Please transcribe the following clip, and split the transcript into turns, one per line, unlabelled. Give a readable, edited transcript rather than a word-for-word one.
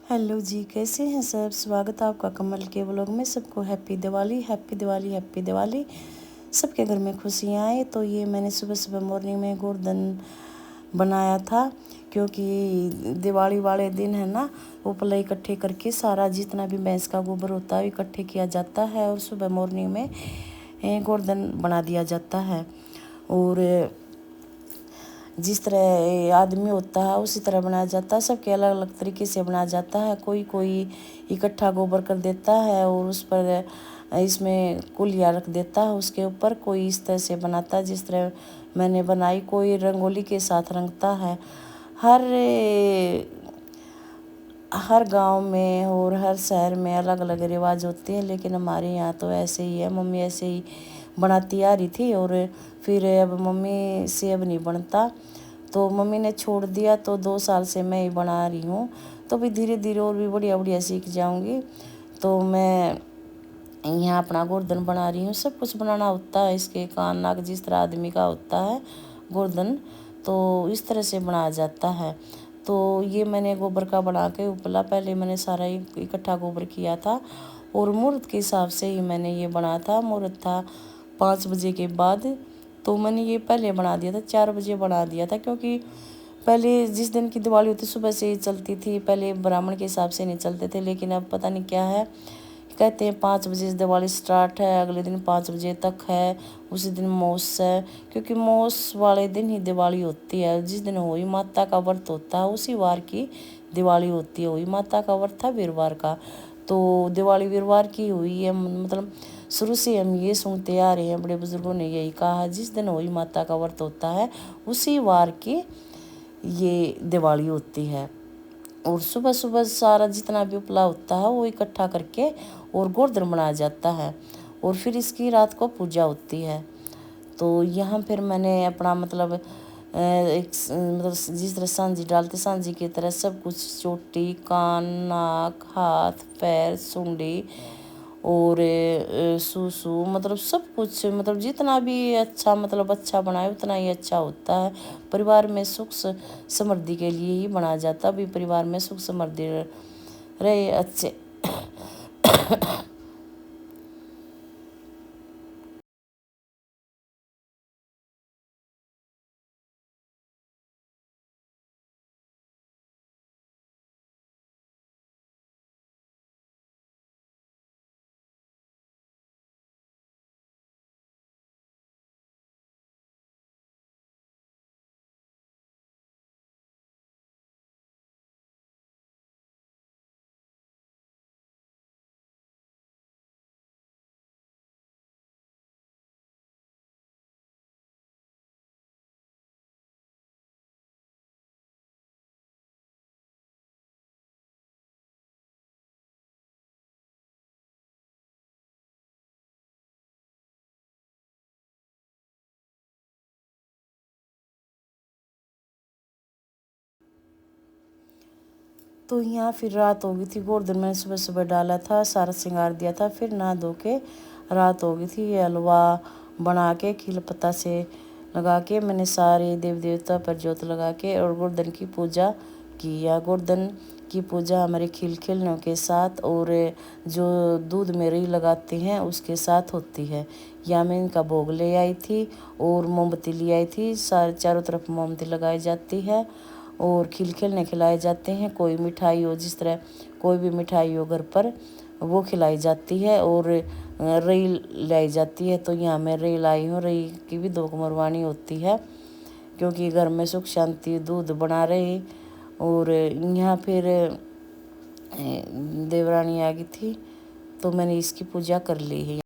Hello जी, कैसे हैं सब। स्वागत है आपका कमल के ब्लॉग में। सबको happy Diwali, happy Diwali, happy Diwali. सबके घर में खुशियाँ आए। तो ये मैंने सुबह सुबह मॉर्निंग में गोवर्धन बनाया था, क्योंकि दिवाली वाले दिन है ना, उपला इकट्ठे करके सारा जितना भी भैंस का गोबर होता है इकट्ठे किया जाता है और सुबह मॉर्निंग में गोवर्धन बना दिया जाता है। और जिस तरह आदमी होता है उसी तरह बनाया जाता है। सबके अलग अलग तरीके से बनाया जाता है। कोई कोई इकट्ठा गोबर कर देता है और उस पर इसमें कुलिया रख देता है उसके ऊपर। कोई इस तरह से बनाता है जिस तरह मैंने बनाई। कोई रंगोली के साथ रंगता है। हर गांव में और हर शहर में अलग अलग रिवाज होते हैं, लेकिन हमारे यहाँ तो ऐसे ही है। मम्मी ऐसे ही बनाती आ रही थी और फिर अब मम्मी से अब नहीं बनता, तो मम्मी ने छोड़ दिया। तो 2 साल से मैं ही बना रही हूँ। तो भी धीरे धीरे और भी बढ़िया बढ़िया सीख जाऊँगी। तो मैं यहाँ अपना गोवर्धन बना रही हूँ। सब कुछ बनाना होता है, इसके कान नाक जिस तरह आदमी का होता है गोवर्धन, तो इस तरह से बनाया जाता है। तो ये मैंने गोबर का बना के उपला, पहले मैंने सारा इकट्ठा गोबर किया था और मुहूर्त के हिसाब से ही मैंने ये बना था। मुहूर्त था 5 बजे के बाद, तो मैंने ये पहले बना दिया था। 4 बजे बना दिया था, क्योंकि पहले जिस दिन की दिवाली होती सुबह से ही चलती थी। पहले ब्राह्मण के हिसाब से नहीं चलते थे, लेकिन अब पता नहीं क्या है, कहते हैं 5 बजे से दिवाली स्टार्ट है, अगले दिन 5 बजे तक है। उसी दिन मौस है, क्योंकि मौस वाले दिन ही दिवाली होती है। जिस दिन हुई माता का व्रत होता है उसी वार की दिवाली होती है। हुई माता का व्रत था वीरवार का, तो दिवाली वीरवार की हुई है। मतलब शुरू से हम ये सुनते आ रहे हैं, बड़े बुजुर्गों ने यही कहा है, जिस दिन हुई माता का व्रत होता है उसी वार की ये दिवाली होती है। और सुबह सुबह सारा जितना भी उपला होता है वो इकट्ठा करके और गोवर्धन बनाया जाता है और फिर इसकी रात को पूजा होती है। तो यहाँ फिर मैंने अपना मतलब मतलब जिस तरह सांझी डालते सांझी की तरह सब कुछ, चोटी, कान, नाक, हाथ, पैर, सूंडी और सूसू, मतलब सब कुछ, मतलब जितना भी अच्छा, मतलब अच्छा बनाए उतना ही अच्छा होता है। परिवार में सुख समृद्धि के लिए ही बनाया जाता है। भी परिवार में सुख समृद्धि रहे अच्छे। तो यहाँ फिर रात हो गई थी। गोवर्धन मैंने सुबह सुबह डाला था, सारा श्रृंगार दिया था, फिर नहा धो के रात हो गई थी। ये हलवा बना के खिल पत्ता से लगा के मैंने सारे देव देवता पर जोत लगा के और गोवर्धन की पूजा की। या गोवर्धन की पूजा हमारे खिल खिलने के साथ और जो दूध में रई लगाते हैं उसके साथ होती है। या मैं इनका भोग ले आई थी और मोमबत्ती ले आई थी। सारे चारों तरफ मोमबत्ती लगाई जाती है और खिल खिलने खिलाए जाते हैं। कोई मिठाई हो, जिस तरह कोई भी मिठाई हो घर पर वो खिलाई जाती है और रई लाई जाती है। तो यहाँ मैं रई लाई हूँ। रई की भी 2 मरवानी होती है, क्योंकि घर में सुख शांति दूध बना रहे। और यहाँ फिर देवरानी आ गई थी, तो मैंने इसकी पूजा कर ली है।